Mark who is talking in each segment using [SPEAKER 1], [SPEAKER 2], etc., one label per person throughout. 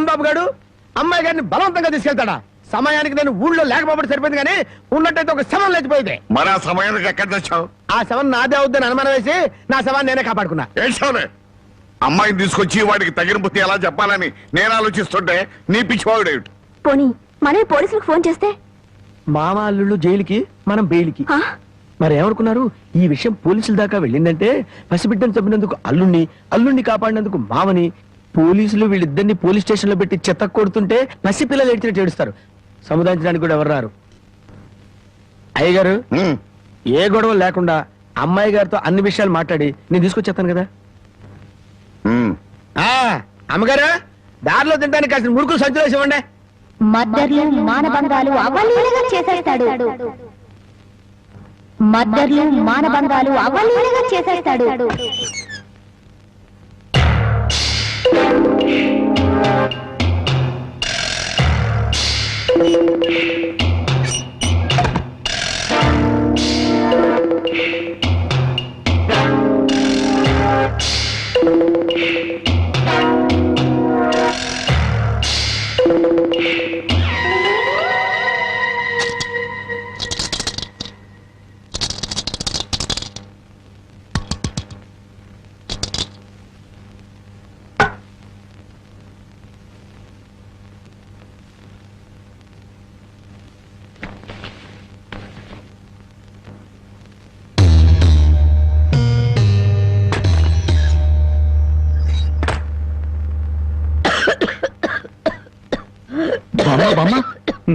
[SPEAKER 1] రాంబాబు గారు అమ్మాయి గారిని బలవంతంగా తీసుకెళ్తాడా? సమయానికి నేను ఊళ్ళో లేకపోతే సరిపోయింది, కానీ ఉన్నట్టయితే ఒక శవం లేచిపోయింది.
[SPEAKER 2] మరి ఆ సమయానికి ఎక్కడ తెచ్చావు?
[SPEAKER 1] ఆ శవం నాదే అవుద్దని అనుమానం వేసి నా శవాన్ని నేనే కాపాడుకున్నా.
[SPEAKER 2] ఏడ్చావులే. అమ్మాయిని తీసుకొచ్చి వాడికి తగిన బుద్ధి ఎలా చెప్పాలని నేను ఆలోచిస్తుంటే నీ పిచ్చివాడు ఏమిటి?
[SPEAKER 3] పోనీ మనమే పోలీసులకు ఫోన్ చేస్తే?
[SPEAKER 1] మామ అల్లుళ్ళు జైలుకి, మనం బెయిల్కి. మరి ఏమనుకున్నారు? ఈ విషయం పోలీసుల దాకా వెళ్ళిందంటే పసిబిడ్డను చంపినందుకు అల్లుణ్ణి, అల్లుణ్ణి కాపాడినందుకు మామని, పోలీసులు వీళ్ళిద్దరిని పోలీస్ స్టేషన్ లో పెట్టి చెత్త కొడుతుంటే పసిపిల్లలు ఏడ్చినట్టు ఏడుస్తారు. సముదాయించడానికి కూడా ఎవరు రారు. అయ్యగారు, ఏ గొడవ లేకుండా అమ్మాయి గారితో అన్ని విషయాలు మాట్లాడి నేను తీసుకొచ్చేస్తాను కదా. అమ్మగారు, దారిలో తింటానికి కాసిన మురుకులు సంచులు వేసి ఇవ్వండి.
[SPEAKER 3] మద్దర్లు మానబంధాలు అవలీలగా చేసేస్తాడు. మద్దర్లు మానబంధాలు అవలీలగా చేసేస్తాడు.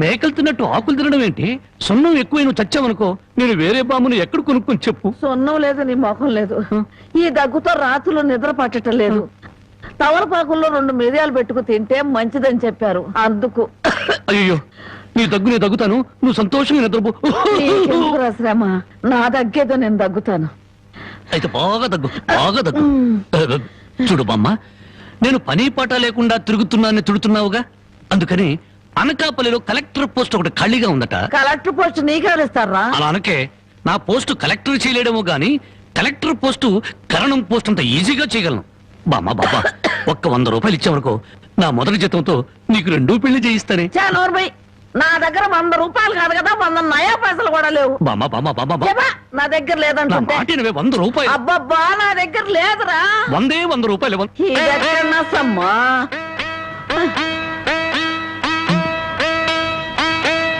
[SPEAKER 4] మేకలు తిన్నట్టు ఆకులు తినడం ఏంటి? సొన్నం ఎక్కువ నువ్వు చచ్చావనుకో, నేను వేరే బామును ఎక్కడ కొనుక్కొని చెప్పు.
[SPEAKER 5] సొన్నం లేదు, నీ మొఖం లేదు. ఈ దగ్గుతో రాత్రులు నిద్ర పట్టడం లేదు. తవలపాకుల్లో 2 మిరియాలు పెట్టుకు తింటే మంచిదని చెప్పారు, అందుకు.
[SPEAKER 4] అయ్యో, నీ దగ్గు నేను దగ్గుతాను, నువ్వు సంతోషంగా నిద్రపో.
[SPEAKER 5] శ్రమ, నా దగ్గేదో నేను దగ్గుతాను.
[SPEAKER 4] అయితే బాగా దగ్గు, బాగా దగ్గు. చూడు బామ్మ, నేను పని పాట లేకుండా తిరుగుతున్నానని తిడుతున్నావుగా, అందుకని అనకాపల్లిలో కలెక్టర్ పోస్ట్ ఒకటి ఖాళీగా ఉందట.
[SPEAKER 5] కలెక్టర్ పోస్ట్ నీకేస్తారా?
[SPEAKER 4] అలా అనకే, నా పోస్టు కలెక్టర్ చేయలేడేమో గాని కలెక్టర్ పోస్టు కరణం పోస్ట్ అంత ఈజీగా చేయగలను. బామ్మ బాబా, ఒక్క 100 రూపాయలు ఇచ్చావనుకో, నా మొదటి జీతంతో నీకు 2 పెళ్లి చేయిస్తానే.
[SPEAKER 5] నా దగ్గర 100 రూపాయలు కాదు కదా, 100 నయా పైసలు కూడా లేవు.
[SPEAKER 4] బామ్మ బామ్మ బామ్మ,
[SPEAKER 5] నా దగ్గర లేదంటే
[SPEAKER 4] 100 రూపాయలు.
[SPEAKER 5] అబ్బబ్బా, నా దగ్గర లేదురా.
[SPEAKER 4] 100 రూపాయలు.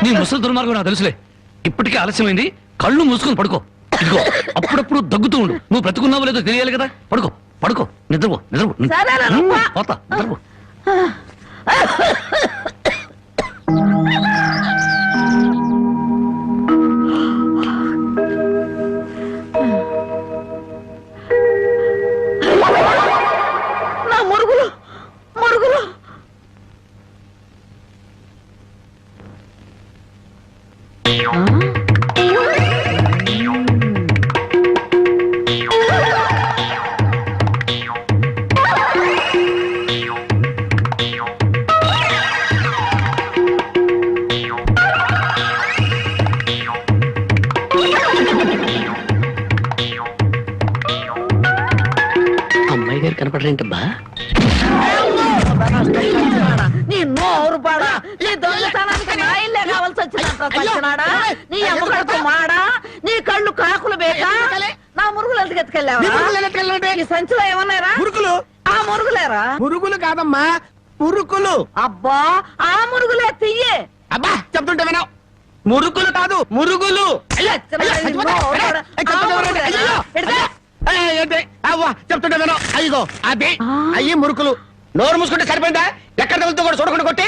[SPEAKER 4] నీ ముసలి దుర్మార్గం నాకు తెలుసులే. ఇప్పటికే ఆలస్యమైంది, కళ్ళు మూసుకొని పడుకో. ఇదిగో, అప్పుడప్పుడు దగ్గుతూ ఉండు. నువ్వు బ్రతుకున్నావో లేదో తెలియాలి కదా. పడుకో పడుకో, నిద్రపో నిద్రపో. పోతా, నిద్రపో.
[SPEAKER 5] నా మురుగులు మురుగులు.
[SPEAKER 4] అమ్మాయి గారు కనపడరేంటబ్బా?
[SPEAKER 5] నీ నోరు పాడా, నీ దొంగతనానికి నా ఇల్లే కావాల్సి వచ్చినాడా? నీ అమ్మకడుకు మాడా, నీ కళ్ళు కాకులు బేకా, నా మురుగులు ఎందుకు ఎత్తుకెళ్ళావా? ఈ సంచిలో ఏమన్నారా?
[SPEAKER 1] మురుకులు.
[SPEAKER 5] ఆ మురుగులేరా?
[SPEAKER 1] మురుగులు కాదమ్మా, మురుకులు.
[SPEAKER 5] అబ్బా, ఆ మురుగులే తియ్యే.
[SPEAKER 1] అబ్బా, చెప్తుంటే వినవు. మురుకులు కాదు, మురుగులు. చెప్తుంటే వినవు. అయ్యో, అది అయ్యి మురుకులు. నోరు మూసుకుంటే సరిపోయిందా? ఎక్కడ తగులుతో కూడా చూడకుండా కొట్టి.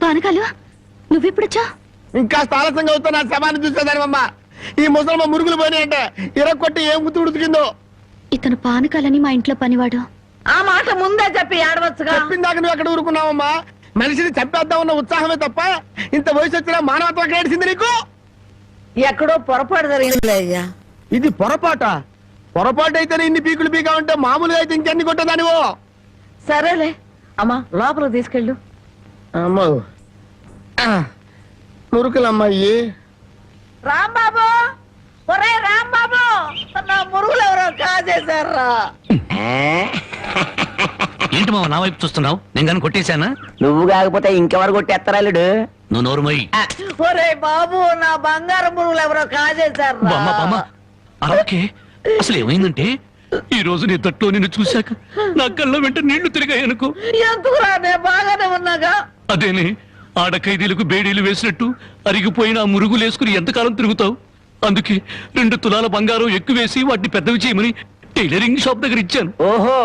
[SPEAKER 3] పానకాలు, నువ్వెప్పుడొచ్చా?
[SPEAKER 1] ఇంకా ఆలస్యంగా అవుతా నా శవాన్ని చూసేదానివమ్మ. ఈ ముసలమ్మ మురుగులు పోయినాయంటే ఇరక్కొట్టి ఏం గుర్తు ఉడుతుకిందో.
[SPEAKER 3] ఇతను పానకాలని మా ఇంట్లో పనివాడు.
[SPEAKER 5] ఆ మాట ముందే చెప్పి ఏడవచ్చుగా.
[SPEAKER 1] చెప్పిందాక నువ్వు ఎక్కడ ఊరుకున్నావమ్మా? మనిషిని చంపేద్దామన్న ఉత్సాహమే తప్ప ఇంత వయసు వచ్చినా మానవత్వం ఎక్కడ ఏడిసింది నీకు?
[SPEAKER 5] ఎక్కడో పొరపాటు జరిగిందిలే అయ్యా.
[SPEAKER 1] ఇది పొరపాట? పొరపాటు అయితేనే ఇన్ని పీకులు పీకా ఉంటే మామూలుగా అయితే ఇంకెన్ని కొట్టేదానివో.
[SPEAKER 5] సరేలే అమ్మా, లోపల తీసుకెళ్ళు.
[SPEAKER 1] అమ్మో, మురుకులమ్మాయి.
[SPEAKER 5] రాంబాబు, ఒరే రాంబాబు, నా మురుగులు ఎవరో కాజేశారా?
[SPEAKER 4] ఏంటి మావ నా వైపు చూస్తున్నావు? నేను కానీ కొట్టేశానా?
[SPEAKER 6] నువ్వు కాకపోతే ఇంకెవరు కొట్టేస్తారా అల్లుడు?
[SPEAKER 4] నువ్వు నోరుమోయి.
[SPEAKER 5] ఒరే బాబు, నా బంగారు మురుగులు ఎవరో కాజేశారు
[SPEAKER 4] బామ్మ బామ్మ అలాగే. అసలు ఏమైందంటే ఈ రోజు నీ తట్లో నిన్ను చూశాక నా కళ్ళ వెంట నీళ్లు తిరిగాయనుకో.
[SPEAKER 5] ఎందుకురా, నేను బాగానే ఉన్నాగా.
[SPEAKER 4] అదేనే, ఆడ ఖైదీలకు బేడీలు వేసినట్టు అరిగిపోయిన ఆ మురుగులు వేసుకుని ఎంతకాలం తిరుగుతావు? అందుకే 2 తులాల బంగారం ఎక్కువేసి వాటిని పెద్దవి చేయమని టైలరింగ్ షాప్ దగ్గర ఇచ్చాను.
[SPEAKER 6] ఓహో,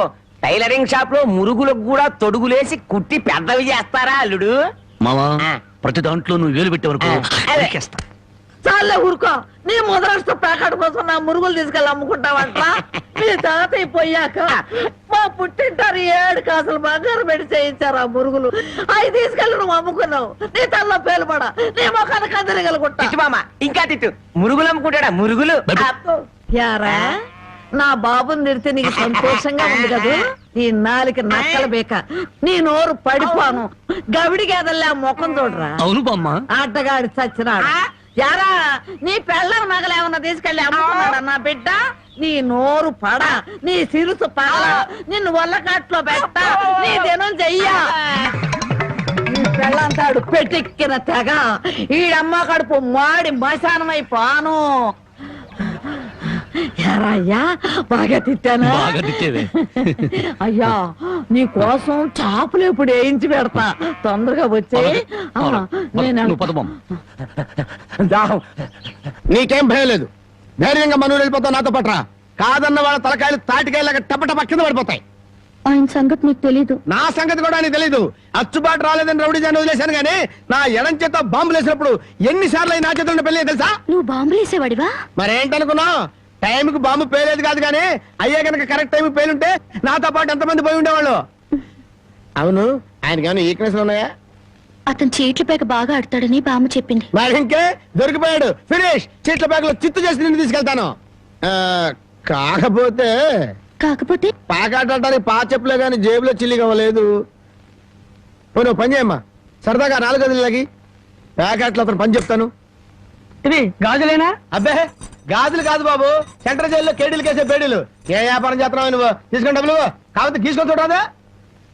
[SPEAKER 6] టైలరింగ్ షాప్ లో మురుగులకు కూడా తొడుగులేసి కుట్టి పెద్దవి చేస్తారా అల్లుడు?
[SPEAKER 4] మావా, ప్రతి దాంట్లో నువ్వు వేలు పెట్టేవరకు నరికేస్తా.
[SPEAKER 5] చాలే ఊరుకో. నీ ముద్రాష్ట్ర ప్యాకెట్ కోసం నా మురుగులు తీసుకెళ్ళి అమ్ముకుంటావంట. మీ తాతయ్య పోయాక మా పుట్టింటారు 7 కాసులు బంగారం పెట్టి చేయించారు ఆ మురుగులు. అవి తీసుకెళ్ళి నువ్వు అమ్ముకున్నావు. నీ తల్లో పేలుపడ, నీ మొఖాన్ని కందరగలుగుంటా.
[SPEAKER 6] తిట్టు మామ, ఇంకా తిట్టు. మురుగులు అమ్ముకుంటాడా? మురుగులు.
[SPEAKER 5] యారా, నా బాబుని నిడితే నీకు సంతోషంగా ఉంది కదూ? నీ నాలికి నక్కలు బేక, నీ నోరు పడిపోను. గవిడి గేదల్లా ముఖం చూడరా.
[SPEAKER 4] అవును బామ్మ.
[SPEAKER 5] ఆటగాడి చచ్చినాడు. యారా, నీ పెళ్ళం నగలేమన్నా తీసుకెళ్ళి అమ్ముకున్నాడా నా బిడ్డ? నీ నోరు పడ, నీ సిరుసు పగల, నిన్ను వల్లకాట్లో పెట్ట, నీ దినం చెయ్యా. నీ పెళ్ళంతాడు పెట్టెక్కిన తెగ, ఈడమ్మ కడుపు మాడి మశానమైపోను. యారా అయ్యా, బాగా తిట్టానా?
[SPEAKER 4] బాగా తిట్టేవే.
[SPEAKER 5] అయ్యా, నీ కోసం చాపలు ఇప్పుడు వేయించి పెడతా. తొందరగా వచ్చి
[SPEAKER 4] నువ్వు పద బామ్మ.
[SPEAKER 1] నీకేం భయం లేదు. ధైర్యంగా మనూరు వెళ్ళిపోతావు నాతో పట్రా. కాదన్న వాళ్ళ తలకాయలు తాటికాయలాగా టపటప కింద పడిపోతాయి.
[SPEAKER 3] ఆయన సంగతి నీకు తెలీదు.
[SPEAKER 1] నా సంగతి కూడా నీకు తెలీదు. అచ్చుబాటు రాలేదని రౌడీ జాన్ వదిలేశాను గానీ నా ఎడం చేత బాంబులు వేసినప్పుడు ఎన్నిసార్లు నా చేతుల్లో పెళ్ళి తెలుసా?
[SPEAKER 3] నువ్వు బాంబులేసేవాడివా?
[SPEAKER 1] మరేంటనుకున్నావు? టైంకి బాంబు పేలేదు కాదు కానీ అయ్యే కనుక కరెక్ట్ టైంకి పేలుంటే నాతో పాటు ఎంతమంది పోయి ఉండేవాళ్ళు. అవును, ఆయనకి ఏమైనా ఈక్నెస్ ఉన్నాయా?
[SPEAKER 3] అతను చీట్ల పేక బాగా ఆడతాడని బామ్మ చెప్పింది.
[SPEAKER 1] మరి ఇంకే దొరికిపోయాడు. ఫినిష్. చీట్ల బ్యాగ్ లో చిత్తు చేసి నిన్ను తీసుకెళ్తాను. కాకపోతే పాకాటానికి పా చెప్పులే గాని జేబులో చిల్లిగా లేదు. నువ్వు పని చేయమ్మా, సరదాగా 4 గదులకి ప్యాకెట్లు అతను పని చెప్తాను.
[SPEAKER 6] ఇది గాజులేనా?
[SPEAKER 1] అబ్బే, గాజులు కాదు బాబు, సెంట్రల్ జైల్లో కేడీలు కేసే బేడీలు. ఏ వ్యాపారం చేస్తున్నావు నువ్వు? తీసుకుని డబ్బులు కాకపోతే గీసుకొని చూడదా?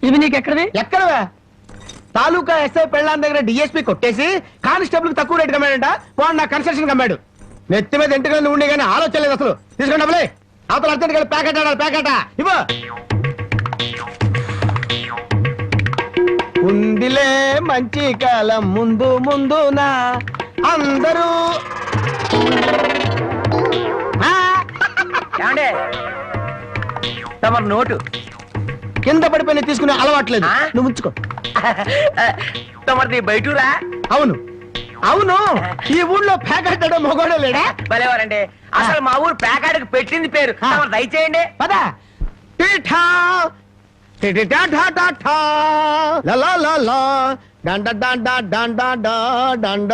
[SPEAKER 6] ఇవి నీకు ఎక్కడవి?
[SPEAKER 1] ఎక్కడవే? తాలూకా ఎస్ఐ పెళ్ళాన్ దగ్గర డిఎస్పీ కొట్టేసి కానిస్టేబుల్ కు తక్కువ రేటు కమ్మాడంట. వాడు నా కన్స్ట్రక్షన్ కమ్మాడు. నెత్తి మీద ఎంటుకలు ఉండి కానీ ఆలోచన లేదు అసలు. తీసుకుని డబ్బులే. అవతల అర్జెంట్ కలిసి ప్యాకెట్ ఆడాలి. ప్యాకెట్ ఇవ్వు. ఉందిలే మంచి కాలం ముందు ముందునా అందరూ.
[SPEAKER 6] తమరు నోటు
[SPEAKER 1] కింద పడిపోయిన తీసుకునే అలవాట్లేదు. నువ్వు ఉంచుకో.
[SPEAKER 6] తమరిది బయటూరా?
[SPEAKER 1] అవును అవును, ఈ ఊళ్ళో ప్యాకెట్ మొగోడే లేడా?
[SPEAKER 6] భలేవారండి. అసలు మా ఊరు ప్యాకాడికి పెట్టింది పేరు. తమరు దయచేయండి.
[SPEAKER 1] పదా. టీఠా టిటిటా ఠా ఠా ఠా లా లా లా డండ డండ డండ డండ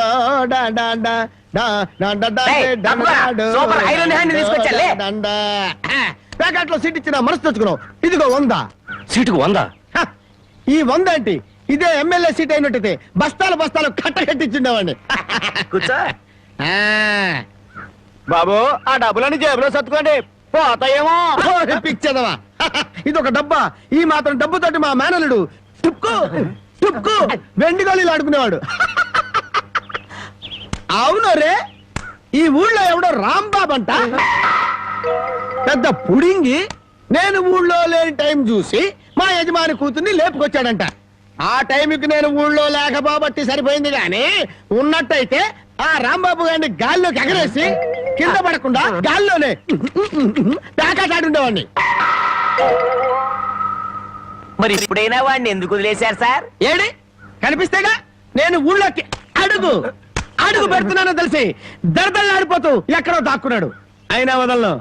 [SPEAKER 1] డండ డండ
[SPEAKER 6] సూపర్ ఐరన్ హ్యాండ్ తీసుకొచ్చాలే.
[SPEAKER 1] ప్యాకెట్ లో సీట్ ఇచ్చిన మనసు తెచ్చుకున్నావు. ఇదిగో 100.
[SPEAKER 4] సీటుకు 100?
[SPEAKER 1] ఈ 100 ఏంటి? ఇదే ఎమ్మెల్యే సీట్ అయినట్టయితే బస్తాలు బస్తాలు కట్టకట్టించుండేవాడిని.
[SPEAKER 6] కూర్చో.
[SPEAKER 1] బాబు, ఆ డబ్బులని జేబులో సర్దుకోండి, పోతాయేమో. పిచ్చదవా, ఇది ఒక డబ్బా. ఈ మాత్రం డబ్బుతోటి మా మేనలుడు టుక్కు టుక్కు వెండి గోళీలు ఆడుకునేవాడు. అవును రే, ఈ ఊళ్ళో ఎవడో రాంబాబు అంట పెద్ద పుడింగి. నేను ఊళ్ళో లేని టైం చూసి మా యజమాని కూతుర్ని లేపుకొచ్చాడంట. ఆ టైంకి నేను ఊళ్ళో లేకపోబట్టి సరిపోయింది గాని ఉన్నట్టయితే ఆ రాంబాబు గారిని గాల్లోకి ఎగరేసి కింద పడకుండా గాల్లోనే ప్యాకెట్ ఆడుండేవాడిని.
[SPEAKER 6] మరి ఇప్పుడైనా వాడిని ఎందుకు వదిలేశారు సార్?
[SPEAKER 1] ఏడి కనిపిస్తేగా నేను ఊళ్ళోకి అడుగు అడుగు పెడుతున్నానో తెలిసి దడదళ్ళాడిపోతూ ఎక్కడో దాక్కున్నాడు. అయినా వదలను.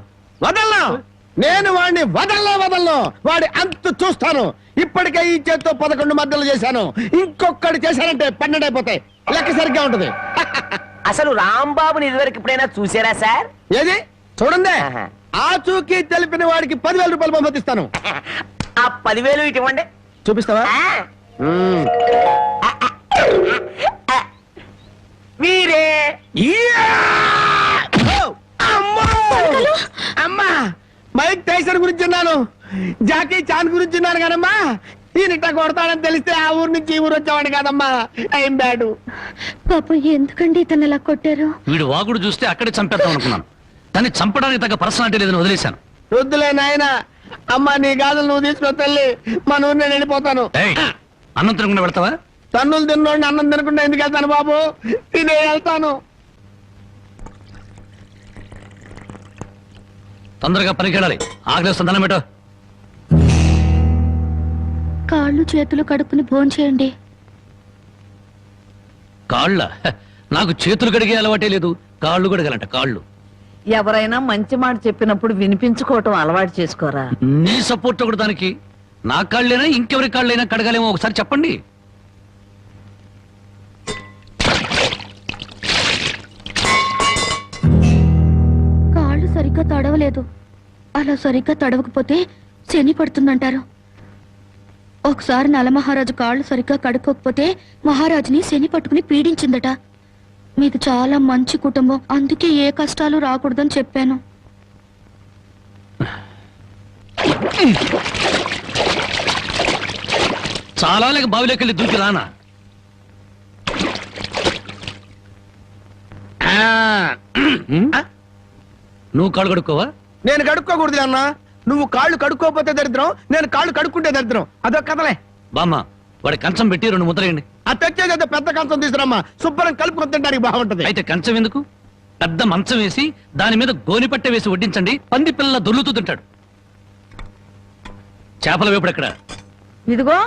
[SPEAKER 1] నేను వాడిని వదలను. వాడి అంతు చూస్తాను. ఇప్పటికే ఈ చేత్తో 11 మద్దలు చేశాను. ఇంకొకటి చేశానంటే 12 అయిపోతాయి. లెక్క సరిగ్గా ఉంటది.
[SPEAKER 6] అసలు రాంబాబుని ఇదివరకు ఎప్పుడైనా చూసారా సార్?
[SPEAKER 1] ఏది చూడండి. ఆ చూకి తెలిపిన వాడికి 10,000 రూపాయలు పంపిస్తాను.
[SPEAKER 6] ఆ 10,000 ఇటు ఇవ్వండి.
[SPEAKER 1] చూపిస్తావా?
[SPEAKER 6] మీరే.
[SPEAKER 1] అమ్మా, మైక్ టైసన్ గురించి అన్నాను. జాకీ చాన్ గురించి ఉన్నాను కానమ్మా ఈయనిట్ట కొడతాడని తెలిస్తే ఆ ఊరు నుంచి ఈ ఊరు వచ్చేవాడు కాదమ్మా. ఏం బ్యాడు.
[SPEAKER 3] పాపం ఎందుకండి ఇతను ఇలా కొట్టారు?
[SPEAKER 4] వీడు వాగుడు చూస్తే అక్కడే చంపేద్దాం అనుకున్నాను, కానీ చంపడానికి తగ్గ పర్సనాలిటీ లేదని వదిలేశాను.
[SPEAKER 1] వద్దులే నాయన, అమ్మా నీ గాజులు నువ్వు తీసుకుని తల్లి, మన ఊరు నేను వెళ్ళిపోతాను.
[SPEAKER 4] ఏయ్, అన్నం తినకుండా వెళ్తావా?
[SPEAKER 1] తన్నులు తిన్నోడిని అన్నం తినకుండా ఎందుకు వెళ్తాను బాబు, తినే వెళ్తాను.
[SPEAKER 4] తొందరగా పనికి వెళ్ళాలి, ఆకలిస్తుంది, దండం పెట్టు.
[SPEAKER 3] కాళ్ళు చేతులు కడుక్కుని భోంచేయండి.
[SPEAKER 4] కాళ్ళ నాకు చేతులు కడిగే అలవాటే లేదు, కాళ్ళు కడగాలంట కాళ్ళు.
[SPEAKER 5] ఎవరైనా మంచి మాట చెప్పినప్పుడు వినిపించుకోవటం అలవాటు చేసుకోరా.
[SPEAKER 4] నీ సపోర్ట్ ఒకటి దానికి. నా కాళ్ళైనా ఇంకెవరి కాళ్ళైనా కడగాలేమో ఒకసారి చెప్పండి.
[SPEAKER 3] కాళ్ళు సరిగ్గా తడవలేదు. అలా సరిగ్గా తడవకపోతే శని పడుతుందంటారు. ఒకసారి నలమహారాజు కాళ్ళు సరిగ్గా కడుక్కోకపోతే మహారాజుని శని పట్టుకుని పీడించిందట. మీది చాలా మంచి కుటుంబం, అందుకే ఏ కష్టాలు రాకూడదని చెప్పాను.
[SPEAKER 4] చాలా లేక బావిలోకి వెళ్ళి దూకి రానా? నువ్వు కాళ్ళు కడుక్కోవా?
[SPEAKER 1] నేను కడుక్కోకూడదు అన్న. నువ్వు కాళ్ళు కడుక్కోపోతే దరిద్రం, నేను కాళ్ళు కడుక్కుంటే దరిద్రం. అదొక కథలే.
[SPEAKER 4] బామ్మ, వాడి కంచం పెట్టి 2 ముద్రయండి.
[SPEAKER 1] ఆ తెచ్చేది పెద్ద కంచం తీసుకురమ్మా, శుభ్రం కలుపుకొని తింటానికి బాగుంటది.
[SPEAKER 4] అయితే కంచం ఎందుకు, పెద్ద మంచం వేసి దాని మీద గోనిపట్ట వేసి వడ్డించండి, పంది పిల్ల దొర్లుతూ తింటాడు. చేపల వేపుడు ఎక్కడ?
[SPEAKER 5] ఇదిగో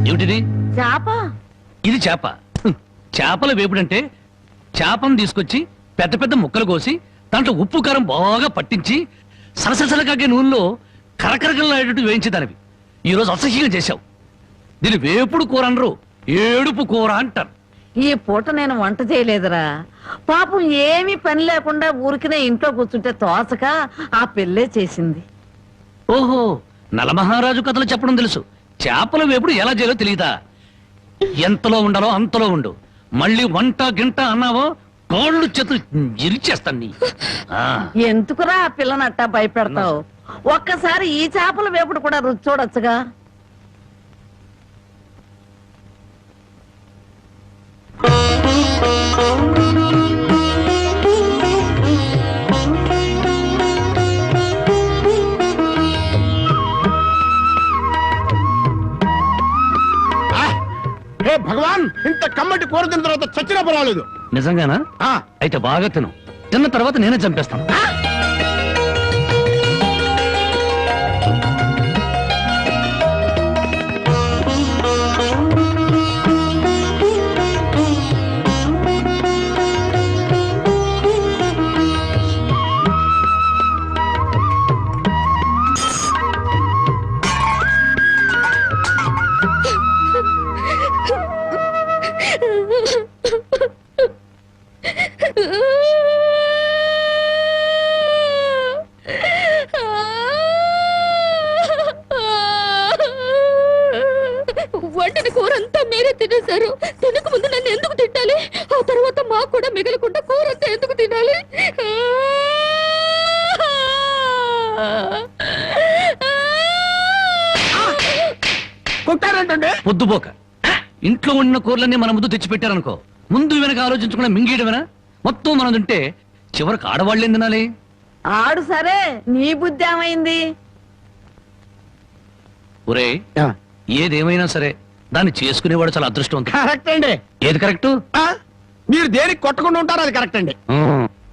[SPEAKER 4] ఏమిటిది?
[SPEAKER 5] చేప.
[SPEAKER 4] ఇది చేప. చేపల వేపుడంటే చేపను తీసుకొచ్చి పెద్ద పెద్ద ముక్కలు కోసి దాంట్లో ఉప్పు కారం బాగా పట్టించి సలసలకాగే నూనెలో కరకరకలాడేటట్టు వేయించేదానివి. ఈ రోజు అసహ్యంగా చేశావు. దీని వేపుడు కూర అనరు, ఏడుపు కూర అంటారు.
[SPEAKER 5] ఈ పూట నేను వంట చేయలేదురా. పాపం ఏమీ పని లేకుండా ఊరికినే ఇంట్లో కూర్చుంటే తోసక ఆ పెళ్ళే చేసింది.
[SPEAKER 4] ఓహో, నలమహారాజు కథలు చెప్పడం తెలుసు, చేపల వేపుడు ఎలా చేయాలో తెలియదా? ఎంతలో ఉండాలో అంతలో ఉండు. మళ్ళీ వంట గింట అన్నావో కాళ్ళు చేతులు ఇరిచేస్తాను నీ.
[SPEAKER 5] ఎందుకురా ఆ పిల్లనట్టా భయపెడతావు? ఒక్కసారి ఈ చేపల వేపుడు కూడా రుచి చూడొచ్చుగా.
[SPEAKER 1] హే భగవాన్, ఇంత కమ్మటి కూర తిన్న తర్వాత చచ్చినా పర్వాలేదు.
[SPEAKER 4] నిజంగానా? అయితే బాగా తిను, తిన్న తర్వాత నేనే చంపేస్తాను.
[SPEAKER 3] వండిన కూర అంతా మీరే తినేశారు. తినక ముందు నన్ను ఎందుకు తిట్టాలి? ఆ తర్వాత మాకు కూడా మిగలకుండా కూర అంతా ఎందుకు తినాలి?
[SPEAKER 1] కొట్టారంటే
[SPEAKER 4] పొద్దుపోక ఇంట్లో ఉన్న కూరలన్నీ మన ముందు తెచ్చిపెట్టారనుకో, ముందు వెనక ఆలోచించకుండా మింగేయడమేనా? మొత్తం మనం తింటే చివరికి ఆడవాళ్ళేం తినాలి?
[SPEAKER 5] ఆడు సరే, నీ బుద్ధి ఏమైంది?
[SPEAKER 4] ఒరే, ఏదేమైనా సరే దాన్ని చేసుకునేవాడు చాలా అదృష్టవంతుడు.
[SPEAKER 1] కరెక్ట్ అండి.
[SPEAKER 4] ఏది కరెక్ట్?
[SPEAKER 1] మీరు దేనికి కొట్టకుండా ఉంటారు, అది కరెక్ట్ అండి.